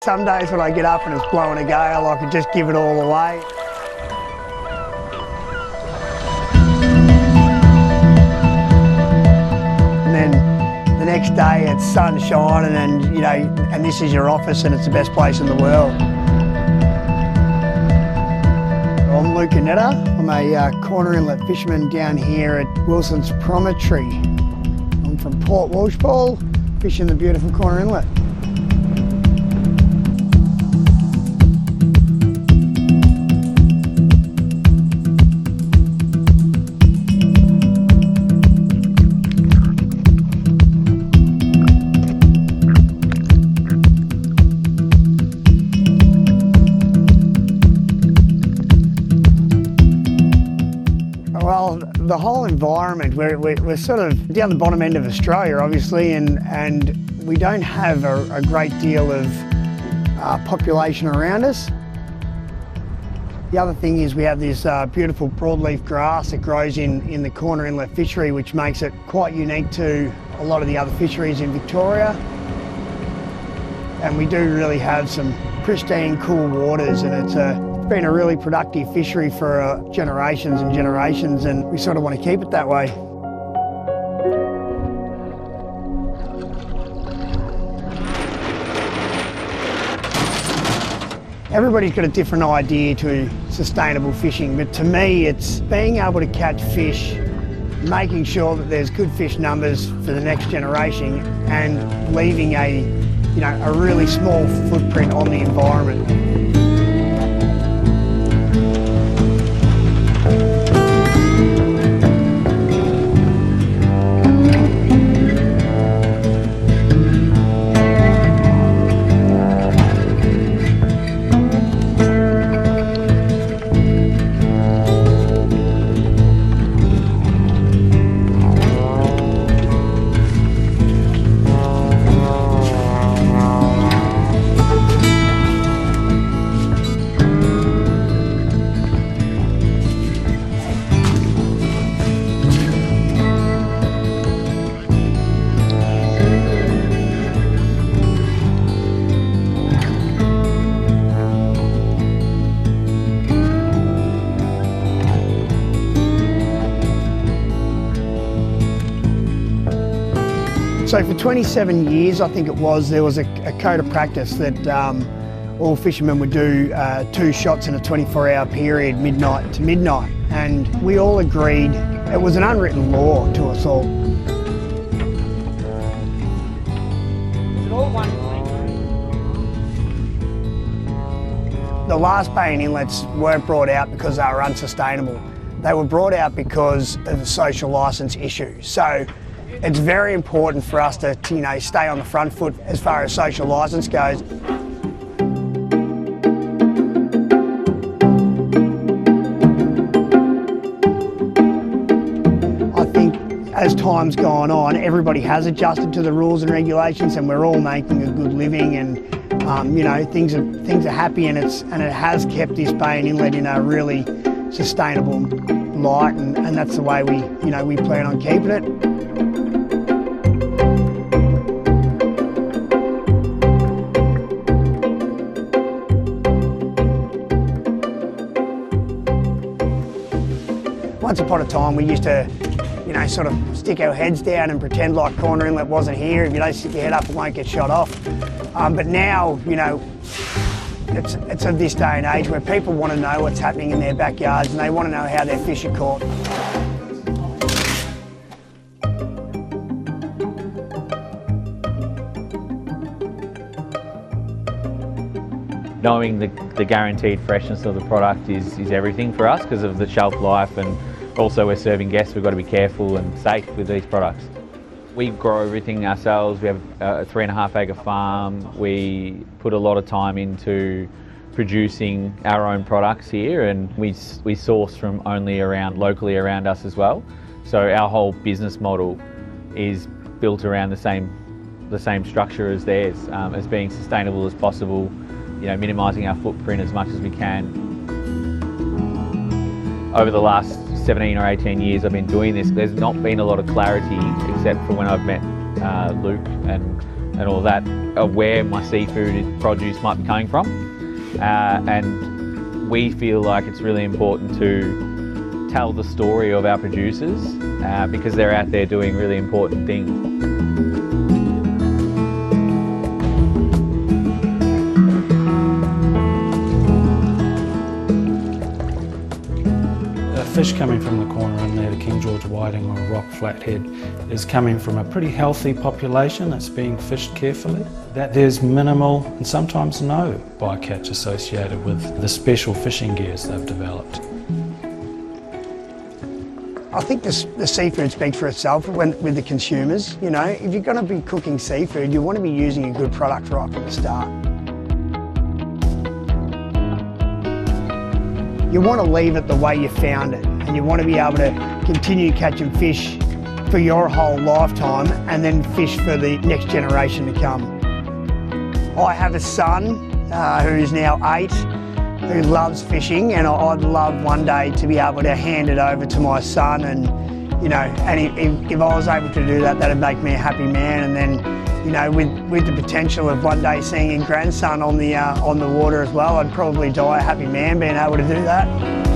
Some days when I get up and it's blowing a gale, I could just give it all away. And then the next day it's sun shining and, you know, and this is your office and it's the best place in the world. I'm Luke Anetta. I'm a Corner Inlet fisherman down here at Wilson's Promontory. I'm from Port Walshpool, fishing the beautiful Corner Inlet. Well, the whole environment, we're sort of down the bottom end of Australia, obviously, and we don't have a great deal of population around us. The other thing is we have this beautiful broadleaf grass that grows in the Corner Inlet fishery, which makes it quite unique to a lot of the other fisheries in Victoria. And we do really have some pristine, cool waters, and it's been a really productive fishery for generations and generations, and we sort of want to keep it that way. Everybody's got a different idea to sustainable fishing, but to me it's being able to catch fish, making sure that there's good fish numbers for the next generation, and leaving a really small footprint on the environment. So for 27 years, I think it was, there was a code of practice that all fishermen would do 2 shots in a 24-hour period, midnight to midnight. And we all agreed it was an unwritten law to us all. Is it all one The last bay and inlets weren't brought out because they were unsustainable. They were brought out because of the social licence issue. So it's very important for us to stay on the front foot as far as social licence goes. I think as time's gone on, everybody has adjusted to the rules and regulations, and we're all making a good living, and things are happy, and it has kept this bay and inlet in a really sustainable light, and that's the way we plan on keeping it. Once upon a time, we used to, sort of stick our heads down and pretend like Corner Inlet wasn't here. If you don't stick your head up, it won't get shot off. But now, it's of this day and age where people want to know what's happening in their backyards, and they want to know how their fish are caught. Knowing the guaranteed freshness of the product is everything for us because of the shelf life, and also we're serving guests. We've got to be careful and safe with these products. We grow everything ourselves. We have a 3.5 acre farm. We put a lot of time into producing our own products here, and we source from only locally around us as well. So our whole business model is built around the same structure as theirs, as being sustainable as possible, minimising our footprint as much as we can. Over the last 17 or 18 years I've been doing this, there's not been a lot of clarity except for when I've met Luke and and all that, of where my seafood produce might be coming from. And we feel like it's really important to tell the story of our producers because they're out there doing really important things. Fish coming from the Corner Inlet, a King George whiting or a rock flathead, is coming from a pretty healthy population that's being fished carefully. That there's minimal and sometimes no bycatch associated with the special fishing gears they've developed. I think the seafood speaks for itself with the consumers. You know, if you're going to be cooking seafood, you want to be using a good product right from the start. You want to leave it the way you found it, and you want to be able to continue catching fish for your whole lifetime and then fish for the next generation to come. I have a son who is now 8, who loves fishing, and I'd love one day to be able to hand it over to my son, and you know, and if I was able to do that, that'd make me a happy man. And then, you know, with the potential of one day seeing a grandson on the water as well, I'd probably die a happy man being able to do that.